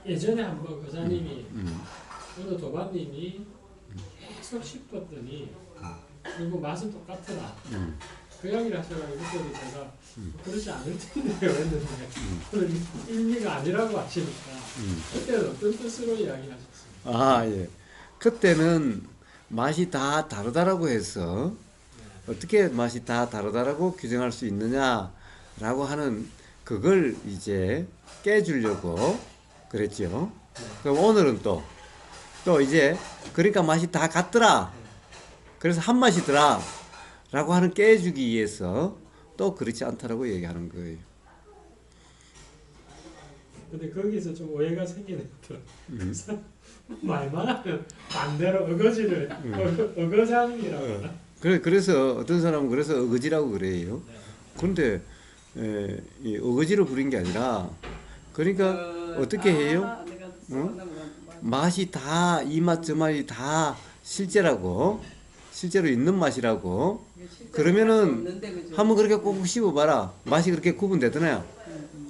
예전에 한번 거사님이 어느 도반님이 계속 씹었더니 결국 맛은 똑같더라. 그 이야기를 하셔가지고 그때도 제가 그렇지 않을 텐데요 했는데 그런 일리가 아니라고 하시니까 그때는 어떤 뜻으로 이야기하셨어요? 아, 예. 그때는 맛이 다 다르다라고 해서 어떻게 맛이 다 다르다라고 규정할 수 있느냐라고 하는 그걸 이제 깨주려고 그랬죠. 그럼 오늘은 또 이제 그러니까 맛이 다 같더라. 그래서 한 맛이더라. 라고 하는 깨주기 위해서 또 그렇지 않다라고 얘기하는 거예요. 근데 거기서 좀 오해가 생기는 것도 말만 하면 반대로 어거지를 어거장이라고 하나? 그래서 어떤 사람은 그래서 어거지라고 그래요. 그런데 이 어거지로 부린 게 아니라 그러니까 어떻게 해요? 맛이 다 이 맛 저 맛이 다 실제라고 실제로 있는 맛이라고 그러면은 한번 그렇게 꼭 씹어봐라 맛이 그렇게 구분되더나요?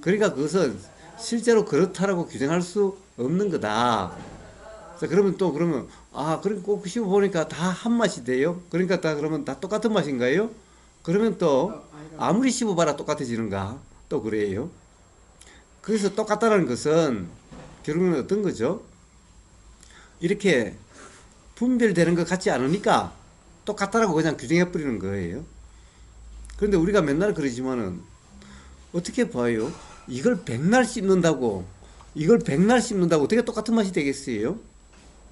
그러니까 그것은 실제로 그렇다라고 규정할 수 없는 거다. 자, 그러면 그러니까 꼭 씹어보니까 다 한 맛이 돼요? 그러니까 그러면 다 똑같은 맛인가요? 그러면 또 아무리 씹어봐라 똑같아지는가? 또 그래요. 그래서 똑같다는 것은 결국은 어떤 거죠? 이렇게 분별되는 것 같지 않으니까 똑같다라고 그냥 규정해 버리는 거예요. 그런데 우리가 맨날 그러지만은 어떻게 봐요? 이걸 백날 씹는다고 어떻게 똑같은 맛이 되겠어요?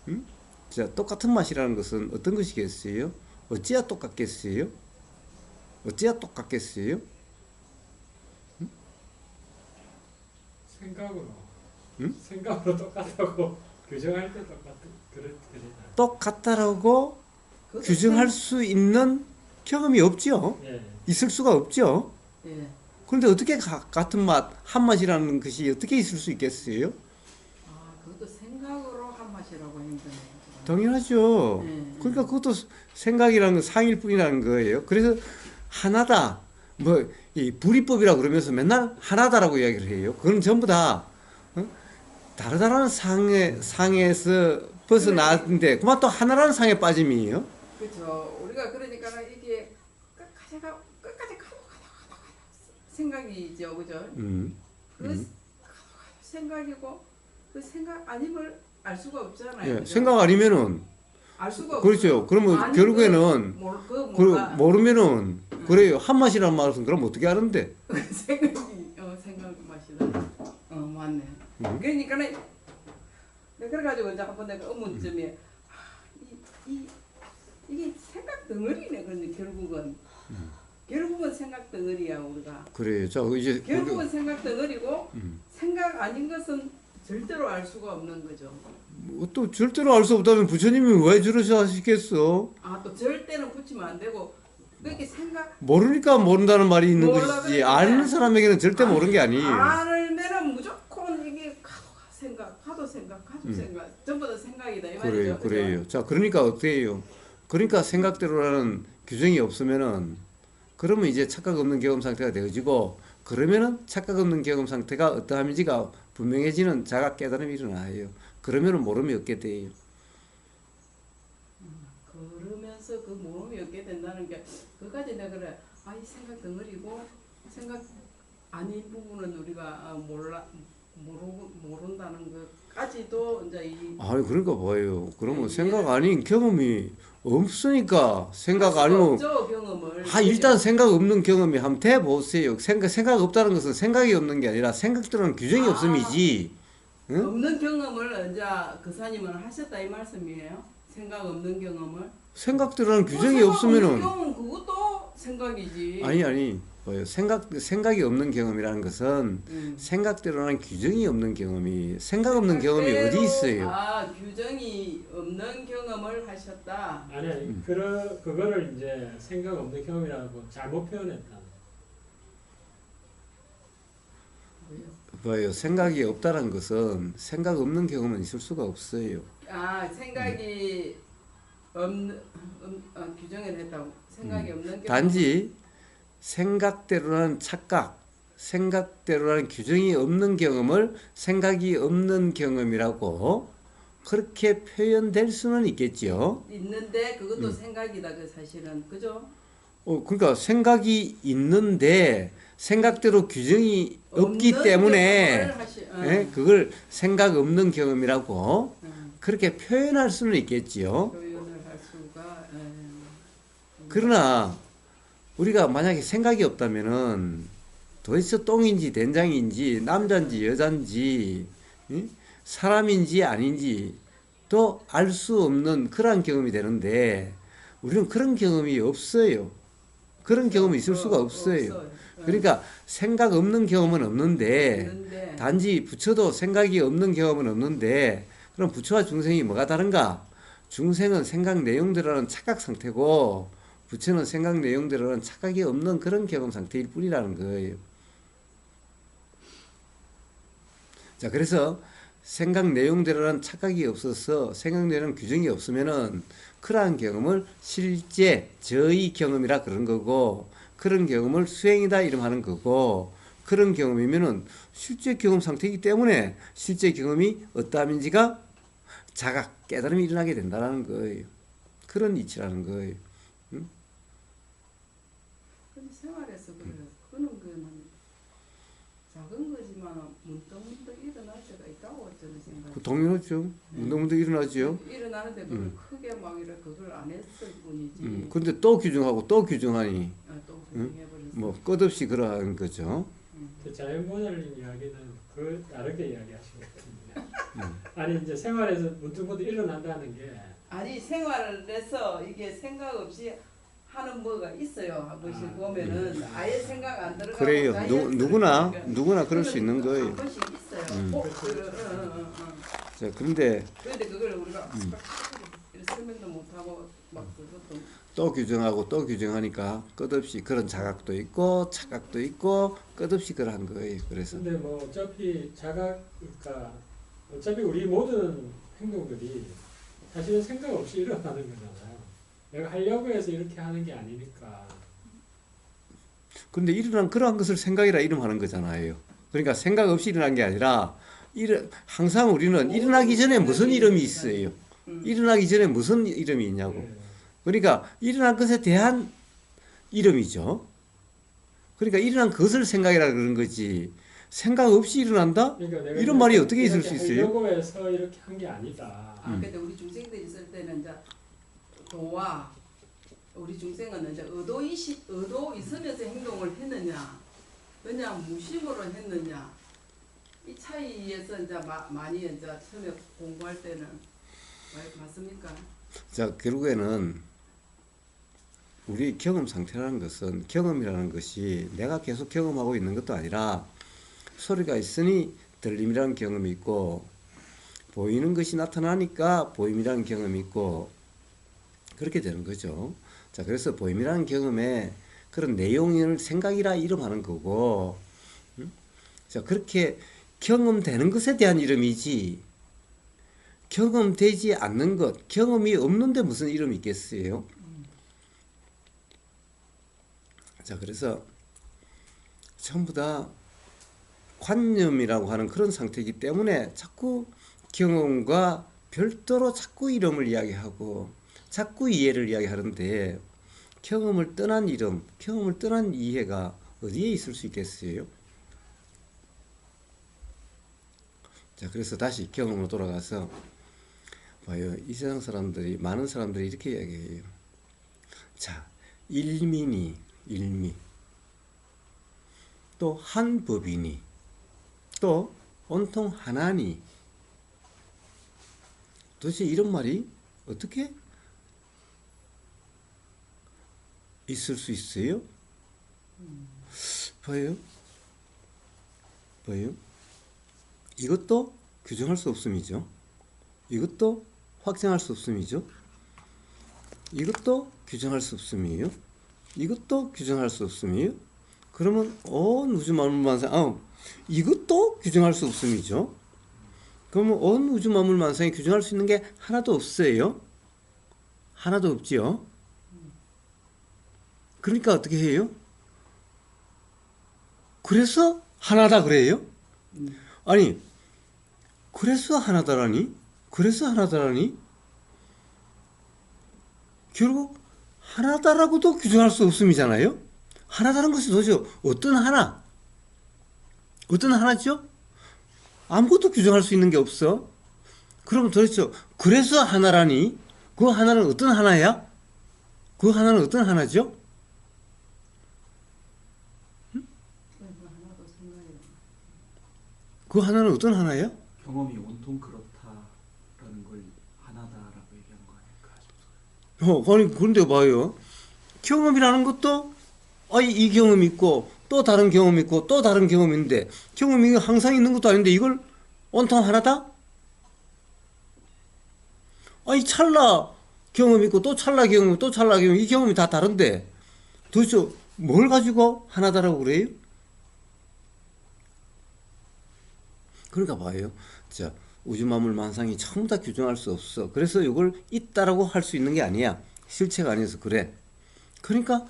응? 자, 똑같은 맛이라는 것은 어떤 것이겠어요? 어찌야 똑같겠어요? 어찌야 똑같겠어요? 응? 생각으로 똑같다고 규정할 때 그랬나? 똑같다라고 규정할 수 있는 경험이 없죠. 예. 있을 수가 없죠. 예. 그런데 어떻게 같은 맛, 한 맛이라는 것이 어떻게 있을 수 있겠어요? 아, 그것도 생각으로 한 맛이라고 힘드네요. 당연하죠. 그러니까 그것도 생각이라는 건 상일 뿐이라는 거예요. 그래서 하나다, 이 불이법이라고 그러면서 맨날 하나다라고 이야기를 해요. 그건 전부 다 다르다라는 상에서 벗어나는데 그만 또 하나라는 상에 빠짐이에요. 그렇죠. 우리가 그러니까 이게 끝까지 가도 생각이죠, 그죠? 그 생각이고 그 생각 아님을 알 수가 없잖아요. 예, 그죠? 생각 아니면은 알 수가 그렇죠. 없어요. 그러면 아니, 결국에는 뭔가 모르면은 그래요. 한 맛이라는 말은 그럼 어떻게 하는데? 생각 맛이다. 맞네. 그러니까 그래가지고 이제 한번 내가 의문점에 이게 생각 덩어리네. 그런데 결국은 생각 덩어리야 우리가. 그래요. 자, 이제 결국은 생각 덩어리고 생각 아닌 것은 절대로 알 수가 없는 거죠. 또 절대로 알 수 없다면 부처님이 왜 저러셔 하시겠어? 아, 또 절대는 붙이면 안 되고 그렇게 생각 모르니까 모른다는 말이 있는 몰라, 것이지 그러니까. 아는 사람에게는 절대 모르는 게 아니에요. 알면은 무조건 이게 가도 생각 전부 다 생각이다 이 말이죠. 그래요. 자, 그러니까 어떻게 해요? 그러니까 생각대로라는 규정이 없으면은 그러면 이제 착각 없는 경험 상태가 되어지고 그러면은 착각 없는 경험 상태가 어떠함인지가 분명해지는 자각 깨달음이 일어나요. 그러면은 모름이 없게 돼요. 그러면서 그 모험이 없게 된다는 게 그까지 내가 그래. 이 생각 덩어리고 생각 아닌 부분은 우리가 모른다는 것까지도 이제 아니 그러니까 뭐예요? 그러면 생각 아닌 경험이 없으니까 생각 아니면 없죠, 경험을. 일단 생각 없는 경험이 한번 돼보세요. 생각 없다는 것은 생각이 없는 게 아니라 생각들은 규정이 없음이지. 응? 없는 경험을 이제 그사님은 하셨다 이 말씀이에요. 생각 없는 경험을. 생각들은 규정이 생각 없으면은 없는 경험은 그것도 생각이지. 아니 뭐예요? 생각이 없는 경험이라는 것은 생각대로는 규정이 없는 경험이 생각 없는 경험이 어디 있어요? 규정이 없는 경험을 하셨다. 아니 그거를 이제 생각 없는 경험이라고 잘못 표현했다. 뭐예요? 생각이 없다는 것은 생각 없는 경험은 있을 수가 없어요. 생각이 없는 규정을 했다고. 생각이 없는 경험. 단지 생각대로는 착각, 생각대로라는 규정이 없는 경험을 생각이 없는 경험이라고 그렇게 표현될 수는 있겠지요. 있는데 그것도 생각이다 그 사실은 그죠? 그러니까 생각이 있는데 생각대로 규정이 없기 없는 때문에 경험을 예? 그걸 생각 없는 경험이라고 그렇게 표현할 수는 있겠지요. 표현을 할 수가 그러나 우리가 만약에 생각이 없다면은 도대체 똥인지 된장인지 남자인지 여자인지 사람인지 아닌지 또 알 수 없는 그러한 경험이 되는데 우리는 그런 경험이 없어요. 그런 경험이 있을 수가 없어요. 그러니까 생각 없는 경험은 없는데 단지 부처도 생각이 없는 경험은 없는데 그럼 부처와 중생이 뭐가 다른가? 중생은 생각 내용대로는 착각 상태고 부처는 생각 내용대로는 착각이 없는 그런 경험 상태일 뿐이라는 거예요. 자, 그래서 생각 내용대로는 착각이 없어서 생각 내용 규정이 없으면은 그러한 경험을 실제 저의 경험이라 그런 거고 그런 경험을 수행이다 이름하는 거고 그런 경험이면은 실제 경험 상태이기 때문에 실제 경험이 어떠함인지가 자각 깨달음이 일어나게 된다는 거예요. 그런 이치라는 거예요. 근데 생활에서 그래요. 그는 작은 거지만 문득문득 일어날 때가 있다고 저는 생각해요. 당연하죠. 문득문득 일어나죠. 일어나는데 그걸 크게 막 이렇게 그걸 안 했을 뿐이지. 근데 또 규정하고 또 규정하니 또 규정해버렸어. 뭐 끝없이 그러한 거죠. 그 자연본을 이야기는 그 다르게 이야기하시거든요. 아니 이제 생활에서 문득문득 일어난다는 게 아니 생활에서 이게 생각 없이 하는 뭐가 있어요. 한 번씩 보면은 아예 생각 안 들어가고 그래요. 다이어트를 누구나 그럴 수 있는 거예요. 한 번씩 있어요. 자, 그런데 그걸 우리가 설명도 못하고 막 그것도 또 규정하고 또 규정하니까 끝없이 그런 자각도 있고 착각도 있고 끝없이 그러한 거예요. 그래서 근데 뭐 어차피 그러니까 어차피 우리 모든 행동들이 사실은 생각 없이 일어나는 거잖아요. 내가 하려고 해서 이렇게 하는 게 아니니까. 근데 일어난 그러한 것을 생각이라 이름하는 거잖아요. 그러니까 생각 없이 일어난 게 아니라 항상 우리는 일어나기 전에 무슨 이름이 있어요. 일어나기 전에 무슨 이름이 있냐고. 그러니까 일어난 것에 대한 이름이죠. 그러니까 일어난 것을 생각이라 그런 거지. 생각 없이 일어난다? 그러니까 내가 이런 말이 어떻게 있을 수 있어요? 하려고 해서 이렇게 한 게 아니다. 근데 우리 중생들이 있을 때는 이제 도와 우리 중생은 이제 의도 있으면서 행동을 했느냐, 그냥 무심으로 했느냐 이 차이에서 이제 많이 이제 처음에 공부할 때는 맞습니까? 자, 결국에는 우리 경험 상태라는 것은 경험이라는 것이 내가 계속 경험하고 있는 것도 아니라 소리가 있으니 들림이라는 경험이 있고 보이는 것이 나타나니까 보임이라는 경험이 있고 그렇게 되는 거죠. 자, 그래서 보임이라는 경험에 그런 내용을 생각이라 이름하는 거고 자, 그렇게 경험되는 것에 대한 이름이지 경험되지 않는 것, 경험이 없는데 무슨 이름이 있겠어요? 자, 그래서 전부 다 관념이라고 하는 그런 상태이기 때문에 자꾸 경험과 별도로 자꾸 이름을 이야기하고 자꾸 이해를 이야기하는데 경험을 떠난 이름, 경험을 떠난 이해가 어디에 있을 수 있겠어요? 자, 그래서 다시 경험으로 돌아가서 봐요. 이 세상 사람들이, 많은 사람들이 이렇게 이야기해요. 자, 일민이, 일미. 또 한법이니. 또 온통 하나니. 도대체 이런 말이 어떻게 있을 수 있어요? 봐요. 봐요. 이것도 규정할 수 없음이죠. 이것도 확정할 수 없음이죠. 이것도 규정할 수 없음이에요. 이것도 규정할 수 없음이에요. 그러면 온 우주 만물만상 이것도 규정할 수 없음이죠. 그러면 온 우주 만물만상이 규정할 수 있는 게 하나도 없어요. 하나도 없지요. 그러니까 어떻게 해요? 그래서 하나다 그래요? 아니, 그래서 하나다라니? 그래서 하나다라니? 결국 하나다라고도 규정할 수 없음이잖아요? 하나다는 것이 도대체 어떤 하나? 어떤 하나죠? 아무것도 규정할 수 있는 게 없어. 그럼 도대체 그래서 하나라니? 그 하나는 어떤 하나야? 그 하나는 어떤 하나죠? 그 하나는 어떤 하나야? 경험이 온통 그렇다라는 걸 하나다라고 얘기하는 거 아닐까 싶어요. 아니, 그런데 봐요. 경험이라는 것도, 이 경험이 있고, 또 다른 경험이 있고, 또 다른 경험인데, 경험이 항상 있는 것도 아닌데, 이걸 온통 하나다? 찰나 경험이 있고, 또 찰나 경험이, 또 찰나 경험이, 이 경험이 다 다른데, 도대체 뭘 가지고 하나다라고 그래요? 그러니까 봐요. 자, 우주만물만상이 전부 다 규정할 수 없어. 그래서 이걸 있다라고 할 수 있는 게 아니야. 실체가 아니어서 그래. 그러니까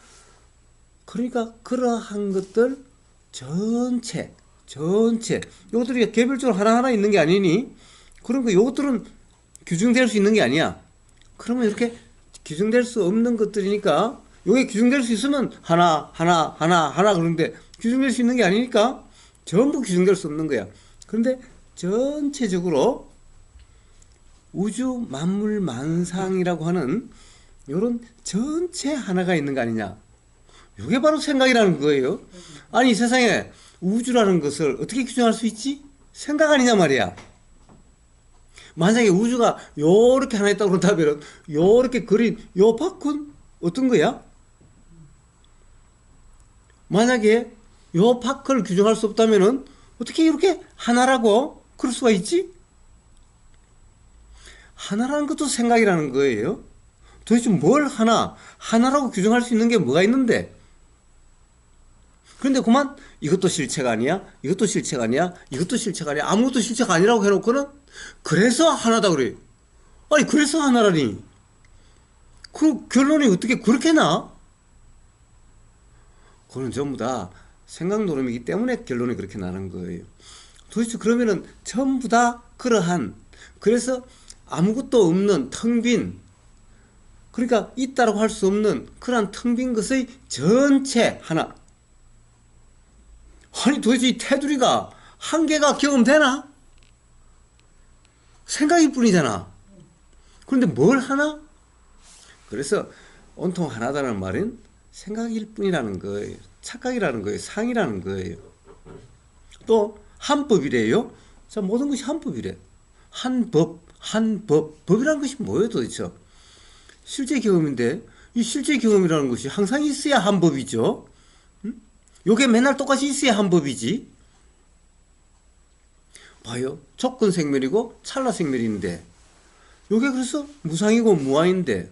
그러한 것들 전체 요것들이 개별적으로 하나하나 있는 게 아니니, 그러니까 요것들은 규정될 수 있는 게 아니야. 그러면 이렇게 규정될 수 없는 것들이니까, 요게 규정될 수 있으면 하나 그런데 규정될 수 있는 게 아니니까 전부 규정될 수 없는 거야. 그런데 전체적으로 우주 만물 만상이라고 하는 요런 전체 하나가 있는 거 아니냐. 이게 바로 생각이라는 거예요. 아니, 이 세상에 우주라는 것을 어떻게 규정할 수 있지? 생각 아니냐 말이야. 만약에 우주가 요렇게 하나 있다고 그런다면 요렇게 그린 요 밖은 어떤 거야? 만약에 요 밖을 규정할 수 없다면은 어떻게 이렇게 하나라고 그럴 수가 있지? 하나라는 것도 생각이라는 거예요. 도대체 뭘 하나라고 규정할 수 있는 게 뭐가 있는데? 그런데 그만 이것도 실체가 아니야, 이것도 실체가 아니야, 이것도 실체가 아니야, 아무것도 실체가 아니라고 해놓고는 그래서 하나다 그래요. 아니, 그래서 하나라니. 그 결론이 어떻게 그렇게 나? 그건 전부 다 생각 노름이기 때문에 결론이 그렇게 나는 거예요. 도대체 그러면은 전부 다 그러한, 그래서 아무것도 없는 텅 빈, 그러니까 있다라고 할 수 없는 그러한 텅 빈 것의 전체 하나. 아니, 도대체 이 테두리가 한 개가 경험되나? 생각일 뿐이잖아. 그런데 뭘 하나? 그래서 온통 하나다라는 말은 생각일 뿐이라는 거예요. 착각이라는 거예요. 상이라는 거예요. 또 한법이래요. 자, 모든 것이 한법이래. 법이라는 것이 뭐예요 도대체? 실제 경험인데, 이 실제 경험이라는 것이 항상 있어야 한법이죠. 요게 맨날 똑같이 있어야 한법이지. 봐요. 조건 생멸이고 찰나 생멸인데, 요게 그래서 무상이고 무아인데,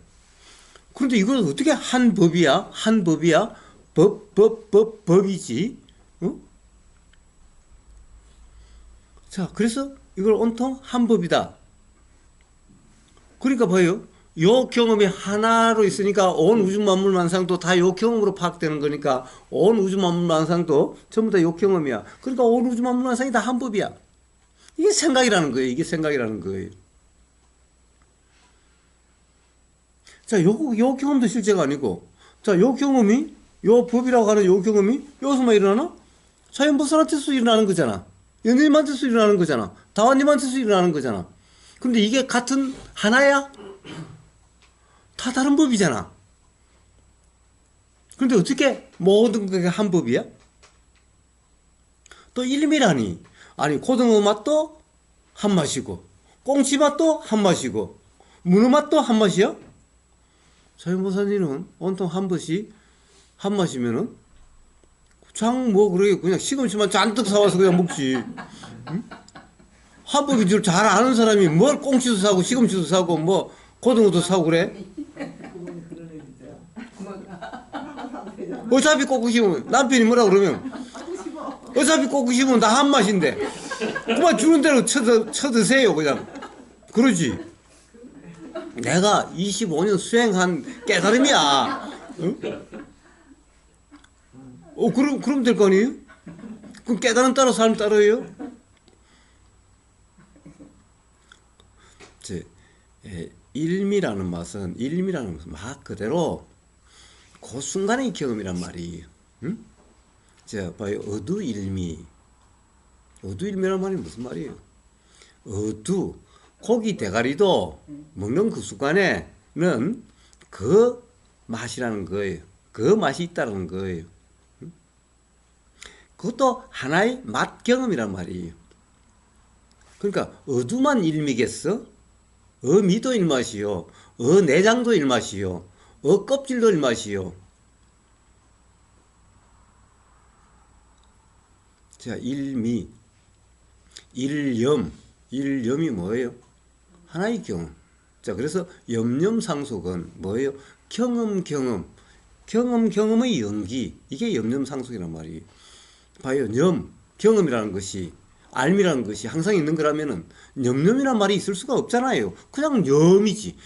그런데 이걸 어떻게 한법이야? 법이지. 어? 자, 그래서 이걸 온통 한법이다. 그러니까 봐요. 요 경험이 하나로 있으니까 온 우주 만물 만상도 다 요 경험으로 파악되는 거니까 온 우주 만물 만상도 전부 다 요 경험이야. 그러니까 온 우주 만물 만상이 다 한법이야. 이게 생각이라는 거예요. 이게 생각이라는 거예요. 자, 요 경험도 실제가 아니고, 자, 요 경험이, 요 법이라고 하는 요 경험이 여기서만 일어나나? 자연보살한테서 일어나는 거잖아. 연예인한테서 일어나는 거잖아. 다원님한테서 일어나는 거잖아. 근데 이게 같은 하나야? 다 다른 법이잖아. 그런데 어떻게 모든 게 한 법이야? 또 일미라니. 아니, 고등어 맛도 한 맛이고, 꽁치 맛도 한 맛이고, 문어 맛도 한 맛이야? 자연보살님은 온통 한 것이 한 맛이면은 그냥 시금치만 잔뜩 사와서 그냥 먹지. 응? 한법인 줄 잘 아는 사람이 뭘 꽁치도 사고 시금치도 사고 뭐 고등어도 사고 그래? 어차피 꽂고 싶으면 남편이 뭐라 그러면 어차피 꽂고 싶으면 다 한 맛인데 그만 주는 대로 쳐드세요 그냥. 그러지. 내가 25년 수행한 깨달음이야. 응? 그럼 될 거 아니에요? 그럼 깨달음 따라 삶 따라요? 일미라는 맛은 막 그대로 그 순간의 경험이란 말이에요. 응? 자, 봐요. 어두일미란 말이 무슨 말이에요? 고기 대가리도 먹는 그 순간에는 그 맛이라는 거예요. 그 맛이 있다는 거예요. 응? 그것도 하나의 맛 경험이란 말이에요. 그러니까 어두만 일미겠어? 미도 일맛이요. 내장도 일맛이요. 껍질도 일맛이요. 자, 일미, 일념이 뭐예요? 하나의 경험. 자, 그래서 염념상속은 뭐예요? 경험의 연기. 이게 염념상속이란 말이에요. 봐요. 경험이라는 것이, 알미라는 것이 항상 있는 거라면은 염념이란 말이 있을 수가 없잖아요. 그냥 념이지.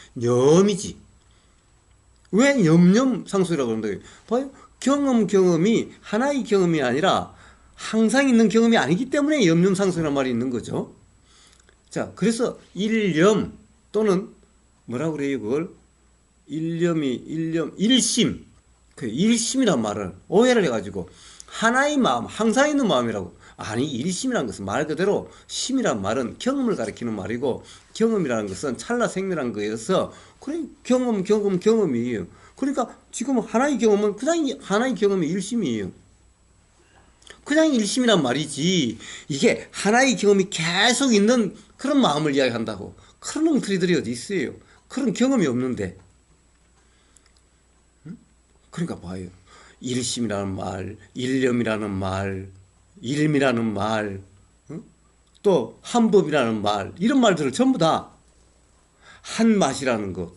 왜 염념상속이라고 그런다? 봐요. 경험이 하나의 경험이 아니라 항상 있는 경험이 아니기 때문에 염념상속이라는 말이 있는 거죠. 자, 그래서 일념 또는 뭐라고 그래요? 그걸 일심. 그 일심이란 말을 오해를 해가지고 하나의 마음, 항상 있는 마음이라고. 아니, 일심이라는 것은 말 그대로 심이란 말은 경험을 가리키는 말이고 경험이라는 것은 찰나생멸한 거여서 그래 경험이에요. 그러니까 지금 하나의 경험은 그냥 하나의 경험이 일심이에요. 그냥 일심이란 말이지 이게 하나의 경험이 계속 있는 그런 마음을 이야기한다고. 그런 엉터리들이 어디 있어요. 그런 경험이 없는데. 그러니까 봐요. 일심이라는 말, 일념이라는 말, 일미라는 말, 또 한법이라는 말, 이런 말들을 전부 다 한 맛이라는 것.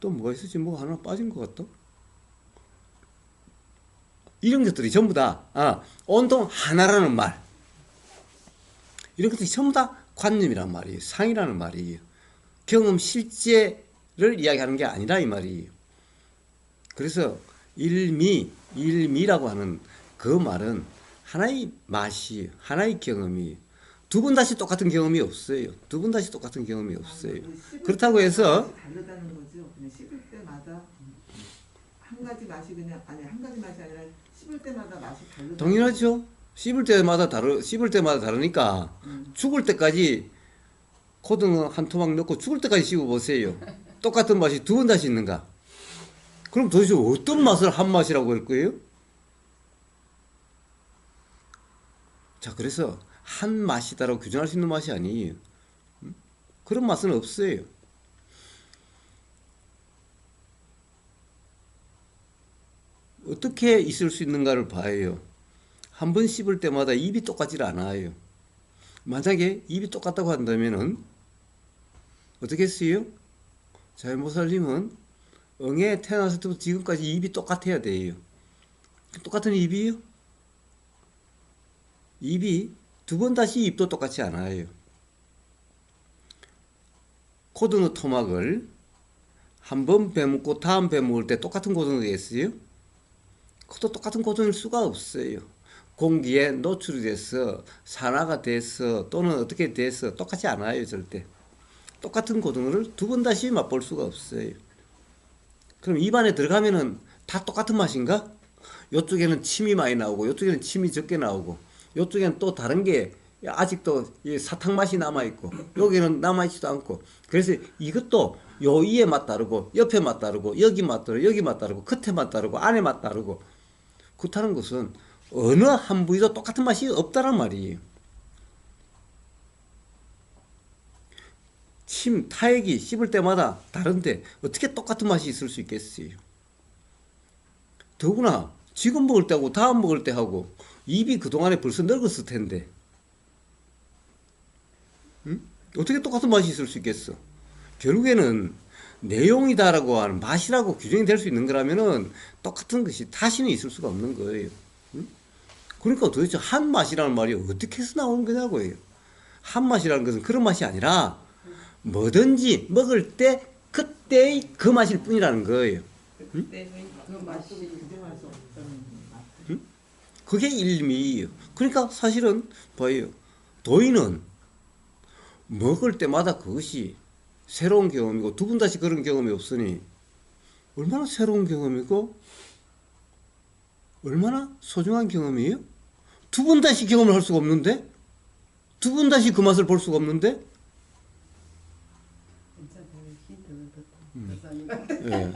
또 뭐가 있었지? 뭐가 하나 빠진 것 같다? 이런 것들이 전부 다 온통 하나라는 말. 이런 것들이 전부 다 관념이란 말이에요. 상이라는 말이에요. 경험 실제를 이야기하는 게 아니라 이 말이에요. 그래서 일미라고 하는 그 말은 하나의 맛이, 하나의 경험이 두 번 다시 똑같은 경험이 없어요. 그렇다고 해서 다르다는 거죠. 그냥 씹을 때마다 한 가지 맛이 한 가지 맛이 아니라 씹을 때마다 맛이 다르다. 당연하죠. 씹을 때마다 다르니까 죽을 때까지 고등어 한 토막 넣고 죽을 때까지 씹어보세요. 똑같은 맛이 두 번 다시 있는가? 그럼 도대체 어떤 맛을 한 맛이라고 할 거예요? 자, 그래서 한 맛이다라고 규정할 수 있는 맛이 아니에요. 그런 맛은 없어요. 어떻게 있을 수 있는가를 봐요. 한 번 씹을 때마다 입이 똑같지 않아요. 만약에 입이 똑같다고 한다면은 어떻게 했어요? 자연보살님은 응에 태어났을 때부터 지금까지 입이 똑같아야 돼요. 똑같은 입이요? 입이 두 번 다시 입도 똑같지 않아요. 고등어 토막을 한 번 베먹고 다음 베먹을 때 똑같은 고등어겠어요? 그것도 똑같은 고등어일 수가 없어요. 공기에 노출이 돼서 산화가 돼서 또는 어떻게 돼서 똑같지 않아요. 절대. 똑같은 고등어를 두 번 다시 맛볼 수가 없어요. 그럼 입안에 들어가면은 다 똑같은 맛인가? 이쪽에는 침이 많이 나오고 이쪽에는 침이 적게 나오고 이쪽에는 또 다른 게 아직도 사탕 맛이 남아있고 여기는 남아있지도 않고 그래서 이것도 요 이에 맛 다르고 옆에 맛 다르고 여기 맛 다르고 여기 맛 다르고 끝에 맛 다르고 안에 맛 다르고 그렇다는 것은 어느 한 부위도 똑같은 맛이 없다란 말이에요. 침, 타액이 씹을 때마다 다른데 어떻게 똑같은 맛이 있을 수 있겠어요? 더구나 지금 먹을 때하고 다음 먹을 때하고 입이 그동안에 벌써 늙었을 텐데 어떻게 똑같은 맛이 있을 수 있겠어? 결국에는 내용이다라고 하는 맛이라고 규정이 될 수 있는 거라면은 똑같은 것이 다시는 있을 수가 없는 거예요. 그러니까 도대체 한 맛이라는 말이 어떻게 해서 나오는 거냐고요. 한 맛이라는 것은 그런 맛이 아니라 뭐든지 먹을 때 그때의 그 맛일 뿐이라는 거예요. 그때의 그 맛이 규정할 수 없다는 맛. 그게 일미예요. 그러니까 사실은 봐요. 도인은 먹을 때마다 그것이 새로운 경험이고 두 번 다시 그런 경험이 없으니 얼마나 새로운 경험이고 얼마나 소중한 경험이에요? 두 번 다시 경험을 할 수가 없는데? 두 번 다시 그 맛을 볼 수가 없는데? 예,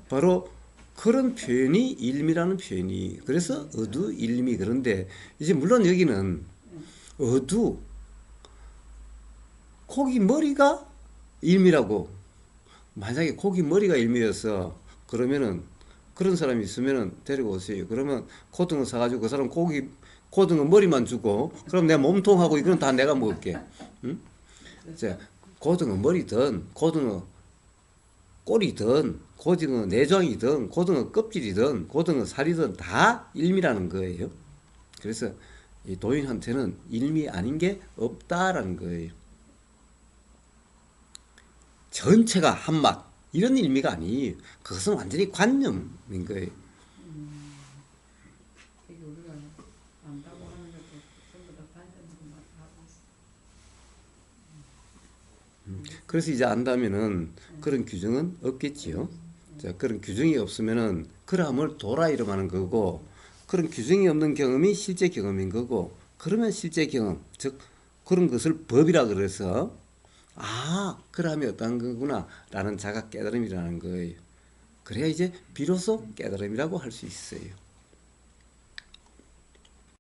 바로 그런 표현이 일미라는 표현이 그래서 어두 일미 그런데 이제 물론 여기는 어두 고기 머리가 일미라고 만약에 고기 머리가 일미였어 그러면은 그런 사람이 있으면은 데리고 오세요. 그러면 고등어 사가지고 그 사람 고등어 머리만 주고 그럼 내 몸통하고 이건 다 내가 먹을게. 응? 자, 고등어 머리든 고등어 꼬리든 고등어 내장이든 고등어 껍질이든 고등어 살이든 다 일미라는 거예요. 그래서 이 도인한테는 일미 아닌 게 없다라는 거예요. 전체가 한맛 이런 일미가 아니에요. 그것은 완전히 관념인 거예요. 이게 우리가 안다고 하는 것도 전부 다 관점으로 하고 있어. 그래서 이제 안다면은 그런 규정은 없겠지요. 자, 그런 규정이 없으면은 그람을 도라 이름하는 거고 그런 규정이 없는 경험이 실제 경험인 거고 그러면 실제 경험 즉 그런 것을 법이라 그래서 아 그람이 어떤 거구나 라는 자각 깨달음이라는 거예요. 그래야 이제 비로소 깨달음이라고 할 수 있어요.